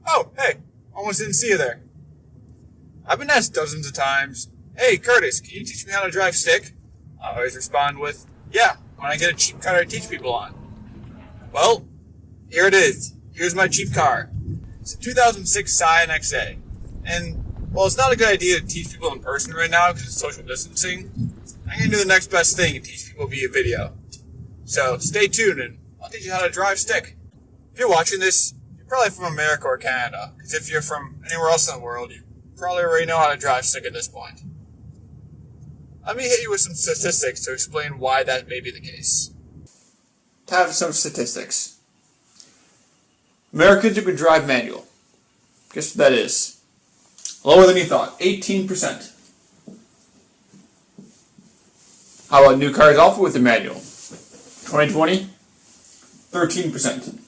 Oh, hey, almost didn't see you there. I've been asked dozens of times, hey, Curtis, can you teach me how to drive stick? I always respond with, yeah, when I get a cheap car to teach people on. Well, here it is. Here's my cheap car. It's a 2006 Scion XA. And, well, it's not a good idea to teach people in person right now because it's social distancing. I'm going to do the next best thing and teach people via video. So, stay tuned and I'll teach you how to drive stick. If you're watching this, you're probably from America or Canada. Because if you're from anywhere else in the world, you probably already know how to drive stick at this point. Let me hit you with some statistics to explain why that may be the case. Time for some statistics. Americans who can drive manual. Guess what that is? Lower than you thought, 18%. How about new cars offered with the manual? 2020, 13%.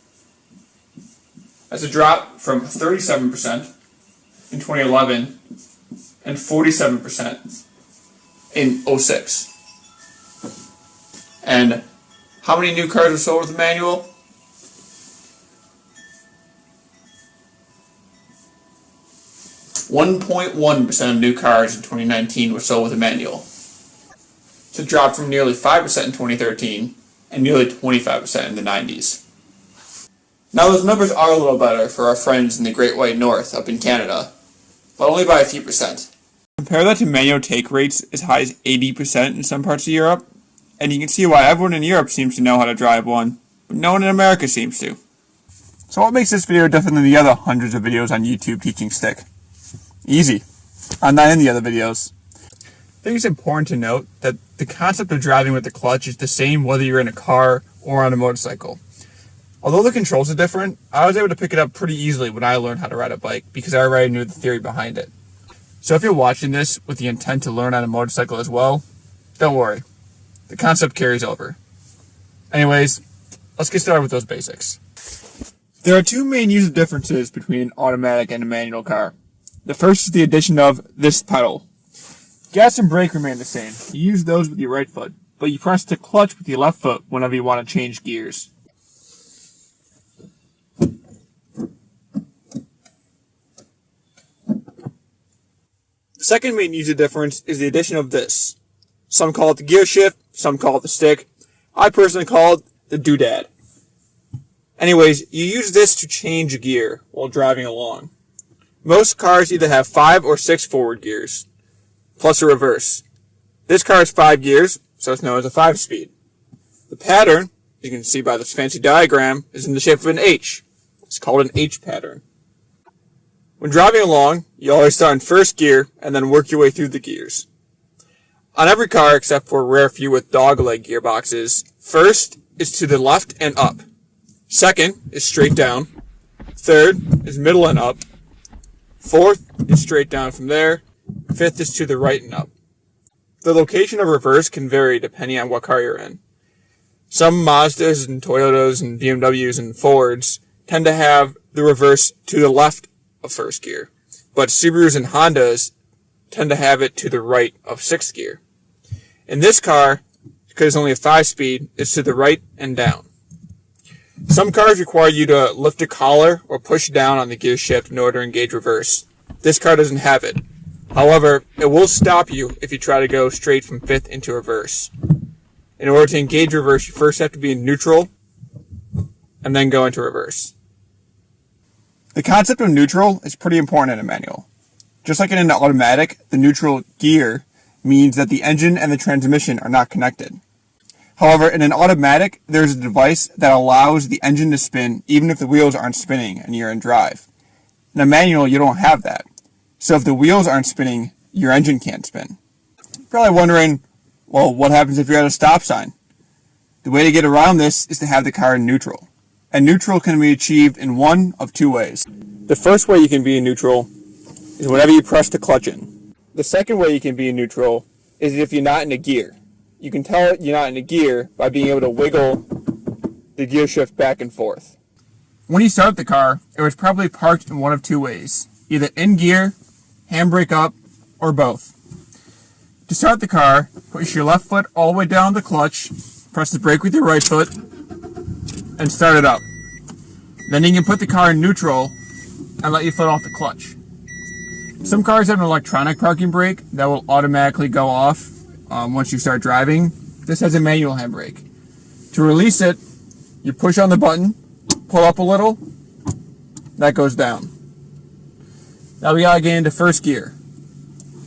That's a drop from 37% in 2011 and 47% in 2006. And how many new cars were sold with the manual? 1.1% of new cars in 2019 were sold with a manual. It's a drop from nearly 5% in 2013 and nearly 25% in the 90s. Now those numbers are a little better for our friends in the Great White North up in Canada, but only by a few percent. Compare that to manual take rates as high as 80% in some parts of Europe, and you can see why everyone in Europe seems to know how to drive one, but no one in America seems to. So what makes this video different than the other hundreds of videos on YouTube teaching stick? Easy. I'm not in the other videos. I think it's important to note that the concept of driving with the clutch is the same whether you're in a car or on a motorcycle. Although the controls are different, I was able to pick it up pretty easily when I learned how to ride a bike because I already knew the theory behind it. So if you're watching this with the intent to learn on a motorcycle as well, don't worry. The concept carries over. Anyways, let's get started with those basics. There are two main user differences between an automatic and a manual car. The first is the addition of this pedal. Gas and brake remain the same. You use those with your right foot, but you press the clutch with your left foot whenever you want to change gears. The second main user difference is the addition of this. Some call it the gear shift, some call it the stick. I personally call it the doodad. Anyways, you use this to change a gear while driving along. Most cars either have 5 or 6 forward gears, plus a reverse. This car has 5 gears, so it's known as a 5-speed. The pattern, you can see by this fancy diagram, is in the shape of an H. It's called an H pattern. When driving along, you always start in first gear and then work your way through the gears. On every car, except for a rare few with dogleg gearboxes, first is to the left and up. Second is straight down. Third is middle and up. Fourth is straight down from there. Fifth is to the right and up. The location of reverse can vary depending on what car you're in. Some Mazdas and Toyotas and BMWs and Fords tend to have the reverse to the left of first gear, but Subarus and Hondas tend to have it to the right of 6th gear. In this car, because it's only a 5-speed, it's to the right and down. Some cars require you to lift a collar or push down on the gear shift in order to engage reverse. This car doesn't have it. However, it will stop you if you try to go straight from 5th into reverse. In order to engage reverse, you first have to be in neutral and then go into reverse. The concept of neutral is pretty important in a manual. Just like in an automatic, the neutral gear means that the engine and the transmission are not connected. However, in an automatic, there's a device that allows the engine to spin even if the wheels aren't spinning and you're in drive. In a manual, you don't have that. So if the wheels aren't spinning, your engine can't spin. You're probably wondering, well, what happens if you're at a stop sign? The way to get around this is to have the car in neutral. And neutral can be achieved in one of 2 ways. The first way you can be in neutral is whenever you press the clutch in. The second way you can be in neutral is if you're not in a gear. You can tell you're not in a gear by being able to wiggle the gear shift back and forth. When you start the car, it was probably parked in one of 2 ways. Either in gear, handbrake up, or both. To start the car, push your left foot all the way down the clutch, press the brake with your right foot, and start it up. Then you can put the car in neutral and let your foot off the clutch. Some cars have an electronic parking brake that will automatically go off once you start driving. This has a manual handbrake. To release it, you push on the button, pull up a little, that goes down. Now we gotta get into first gear.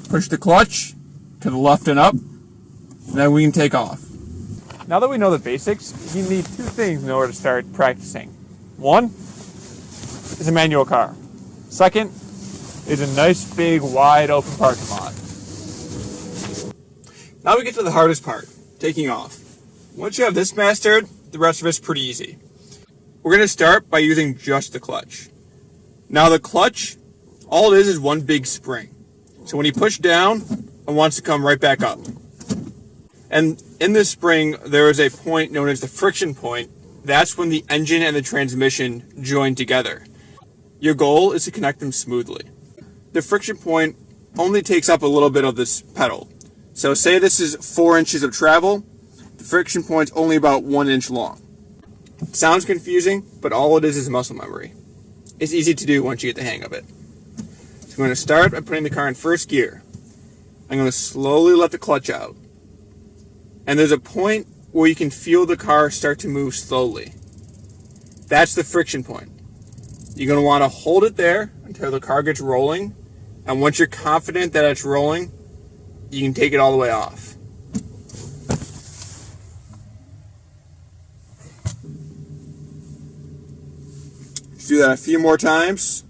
Push the clutch to the left and up, and then we can take off. Now that we know the basics, you need two things in order to start practicing. One is a manual car. Second is a nice, big, wide open parking lot. Now we get to the hardest part, taking off. Once you have this mastered, the rest of it's pretty easy. We're going to start by using just the clutch. Now the clutch, all it is one big spring. So when you push down, it wants to come right back up. And in this spring, there is a point known as the friction point. That's when the engine and the transmission join together. Your goal is to connect them smoothly. The friction point only takes up a little bit of this pedal. So say this is 4 inches of travel, the friction point's only about 1 inch long. Sounds confusing, but all it is muscle memory. It's easy to do once you get the hang of it. So I'm going to start by putting the car in first gear. I'm going to slowly let the clutch out. And there's a point where you can feel the car start to move slowly. That's the friction point. You're going to want to hold it there until the car gets rolling. And once you're confident that it's rolling, you can take it all the way off. Just do that a few more times.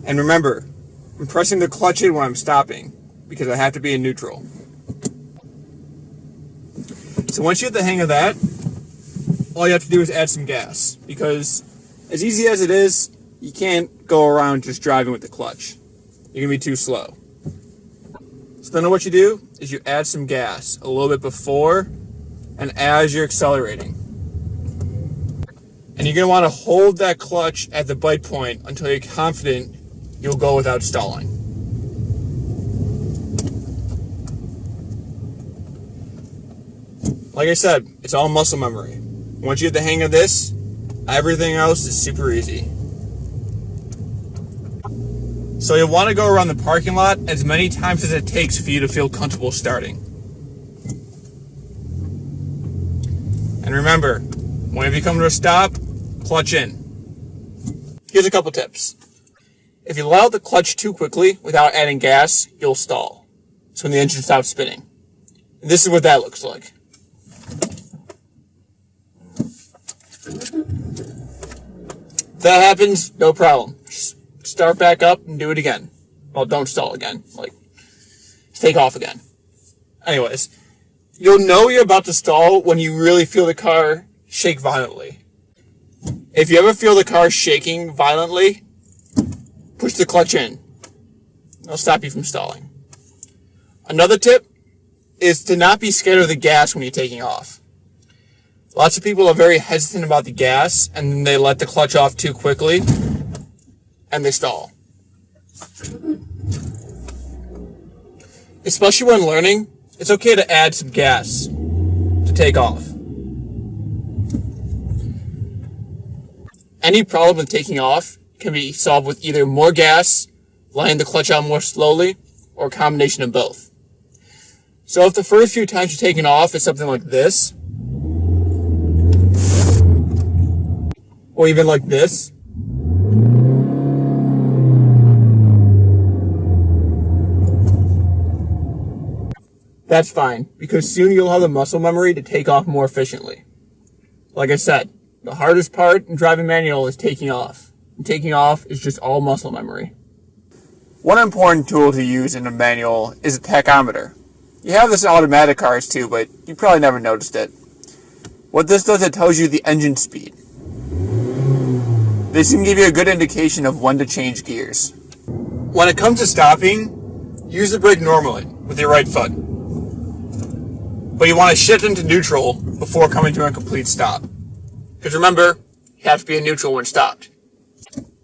And remember, I'm pressing the clutch in when I'm stopping because I have to be in neutral. So once you get the hang of that, all you have to do is add some gas, because as easy as it is, you can't go around just driving with the clutch. You're going to be too slow. So then what you do is you add some gas a little bit before and as you're accelerating. And you're going to want to hold that clutch at the bite point until you're confident you'll go without stalling. Like I said, it's all muscle memory. Once you get the hang of this, everything else is super easy. So you'll want to go around the parking lot as many times as it takes for you to feel comfortable starting. And remember, whenever you come to a stop, clutch in. Here's a couple tips. If you allow the clutch too quickly without adding gas, you'll stall. So when the engine stops spinning. And this is what that looks like. If that happens, no problem. Just start back up and do it again. Well, don't stall again. Take off again. Anyways, you'll know you're about to stall when you really feel the car shake violently. If you ever feel the car shaking violently, push the clutch in. It'll stop you from stalling. Another tip is to not be scared of the gas when you're taking off. Lots of people are very hesitant about the gas, and then they let the clutch off too quickly, and they stall. Especially when learning, it's okay to add some gas to take off. Any problem with taking off can be solved with either more gas, letting the clutch out more slowly, or a combination of both. So if the first few times you're taking off is something like this, or even like this, that's fine, because soon you'll have the muscle memory to take off more efficiently. Like I said, the hardest part in driving manual is taking off. And taking off is just all muscle memory. One important tool to use in a manual is a tachometer. You have this in automatic cars too, but you probably never noticed it. What this does, it tells you the engine speed. This can give you a good indication of when to change gears. When it comes to stopping, use the brake normally with your right foot. But you want to shift into neutral before coming to a complete stop. Because remember, you have to be in neutral when stopped.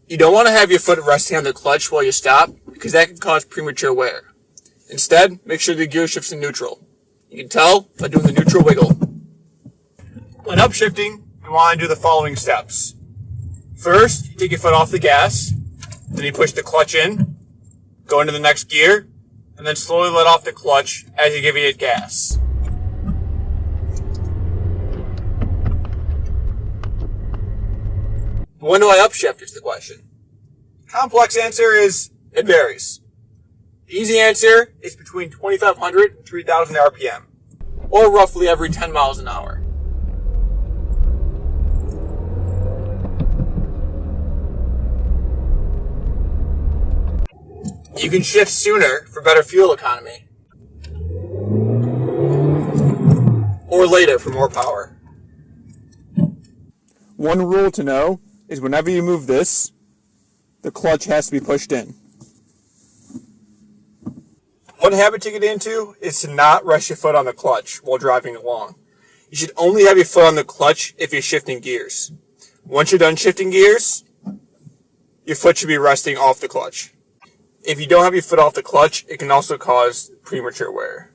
You don't want to have your foot resting on the clutch while you stop, because that can cause premature wear. Instead, make sure the gear shifts in neutral. You can tell by doing the neutral wiggle. When upshifting, we want to do the following steps. First, you take your foot off the gas, then you push the clutch in, go into the next gear, and then slowly let off the clutch as you're giving it gas. When do I upshift is the question. Complex answer is, it varies. The easy answer is between 2,500 and 3,000 RPM, or roughly every 10 miles an hour. You can shift sooner for better fuel economy, or later for more power. One rule to know is whenever you move this, the clutch has to be pushed in. One habit to get into is to not rest your foot on the clutch while driving along. You should only have your foot on the clutch if you're shifting gears. Once you're done shifting gears, your foot should be resting off the clutch. If you don't have your foot off the clutch, it can also cause premature wear.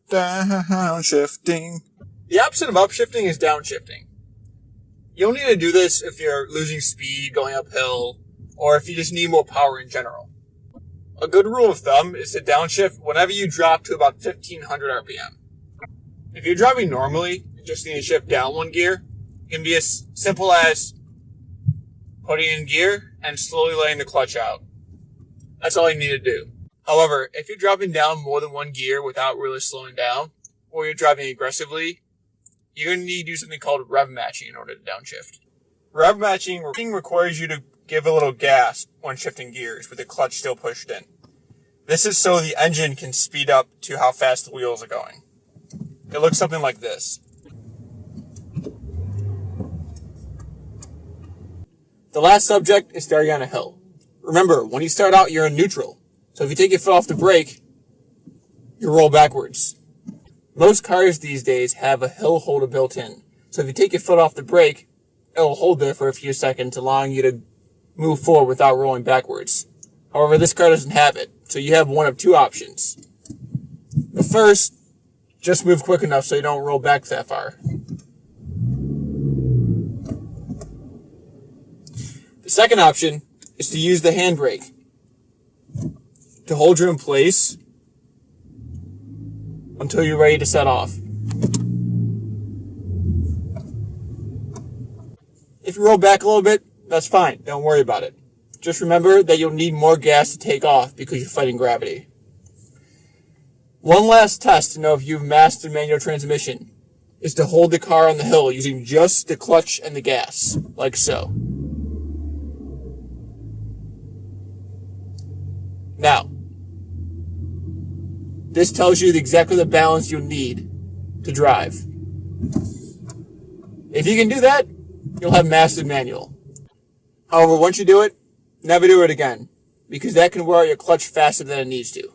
Downshifting. The opposite of upshifting is downshifting. You don't need to do this if you're losing speed going uphill, or if you just need more power in general. A good rule of thumb is to downshift whenever you drop to about 1,500 RPM. If you're driving normally and just need to shift down one gear, it can be as simple as putting in gear and slowly letting the clutch out. That's all you need to do. However, if you're dropping down more than one gear without really slowing down, or you're driving aggressively, you're going to need to do something called rev matching in order to downshift. Rev matching requires you to give a little gas when shifting gears with the clutch still pushed in. This is so the engine can speed up to how fast the wheels are going. It looks something like this. The last subject is starting on a hill. Remember, when you start out, you're in neutral. So if you take your foot off the brake, you roll backwards. Most cars these days have a hill holder built in. So if you take your foot off the brake, it'll hold there for a few seconds, allowing you to move forward without rolling backwards. However, this car doesn't have it, so you have one of two options. The first, just move quick enough so you don't roll back that far. The second option is to use the handbrake to hold you in place until you're ready to set off. If you roll back a little bit, that's fine. Don't worry about it. Just remember that you'll need more gas to take off because you're fighting gravity. One last test to know if you've mastered manual transmission is to hold the car on the hill using just the clutch and the gas, like so. Now, this tells you exactly the balance you'll need to drive. If you can do that, you'll have mastered manual. However, once you do it, never do it again, because that can wear out your clutch faster than it needs to.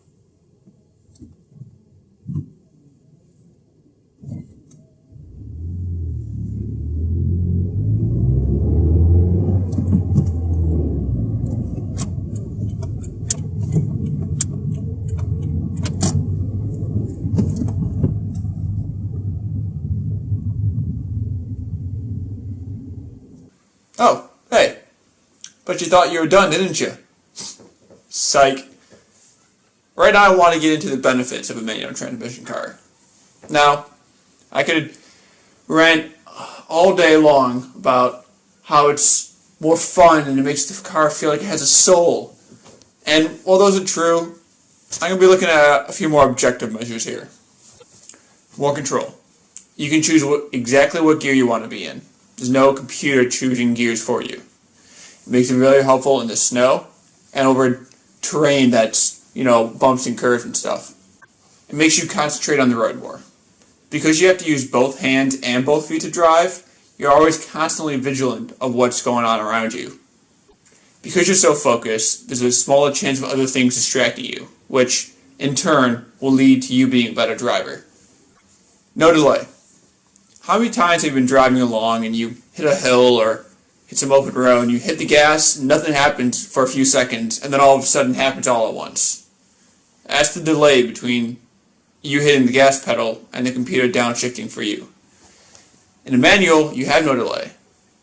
Oh, hey. But you thought you were done, didn't you? Psych. Right now I want to get into the benefits of a manual transmission car. Now, I could rant all day long about how it's more fun and it makes the car feel like it has a soul. And while those are true, I'm going to be looking at a few more objective measures here. More control. You can choose exactly what gear you want to be in. There's no computer choosing gears for you. It makes it really helpful in the snow and over terrain that's, bumps and curves and stuff. It makes you concentrate on the road more. Because you have to use both hands and both feet to drive, you're always constantly vigilant of what's going on around you. Because you're so focused, there's a smaller chance of other things distracting you, which, in turn, will lead to you being a better driver. No delay. How many times have you been driving along and you hit a hill or hit some open road and you hit the gas, nothing happens for a few seconds, and then all of a sudden it happens all at once? That's the delay between you hitting the gas pedal and the computer downshifting for you. In a manual, you have no delay.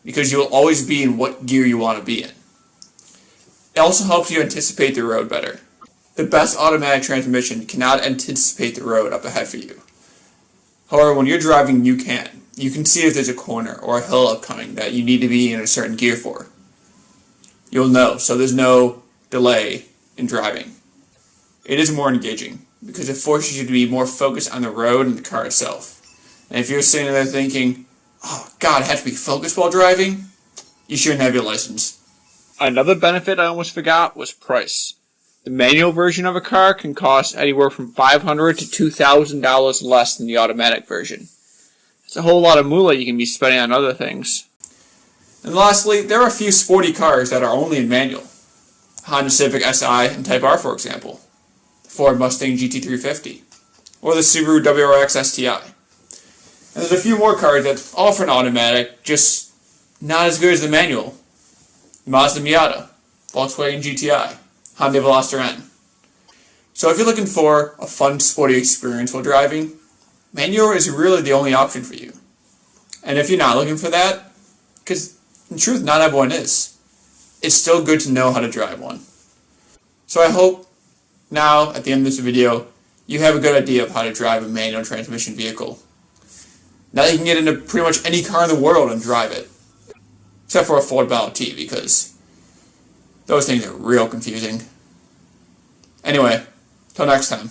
because you will always be in what gear you want to be in. It also helps you anticipate the road better. The best automatic transmission cannot anticipate the road up ahead for you. However, when you're driving, you can. You can see if there's a corner or a hill upcoming that you need to be in a certain gear for. You'll know, so there's no delay in driving. It is more engaging because it forces you to be more focused on the road and the car itself. And if you're sitting there thinking, oh God, I have to be focused while driving, you shouldn't have your license. Another benefit I almost forgot was price. The manual version of a car can cost anywhere from $500 to $2,000 less than the automatic version. It's a whole lot of moolah you can be spending on other things. And lastly, there are a few sporty cars that are only in manual. Honda Civic Si and Type R, for example. The Ford Mustang GT350. Or the Subaru WRX STI. And there's a few more cars that offer an automatic, just not as good as the manual. Mazda Miata, Volkswagen GTI, Hyundai Veloster N. So if you're looking for a fun, sporty experience while driving, manual is really the only option for you. And if you're not looking for that, because in truth, not everyone is, it's still good to know how to drive one. So I hope now, at the end of this video, you have a good idea of how to drive a manual transmission vehicle. Now you can get into pretty much any car in the world and drive it. Except for a Ford Model T, because those things are real confusing. Anyway, till next time.